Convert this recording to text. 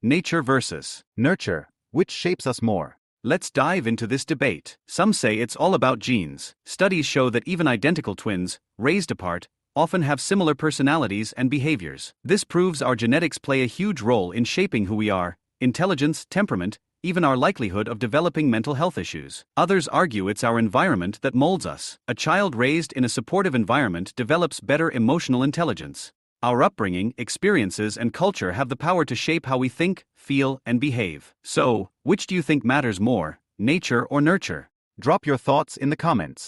nature versus nurture. Which shapes us more? Let's dive into this debate. Some say it's all about genes. Studies show that even identical twins, raised apart, often have similar personalities and behaviors. This proves our genetics play a huge role in shaping who we are: intelligence, temperament, even our likelihood of developing mental health issues. Others argue it's our environment that molds us. A child raised in a supportive environment develops better emotional intelligence. Our upbringing, experiences, and culture have the power to shape how we think, feel, and behave. So, which do you think matters more, nature or nurture? Drop your thoughts in the comments.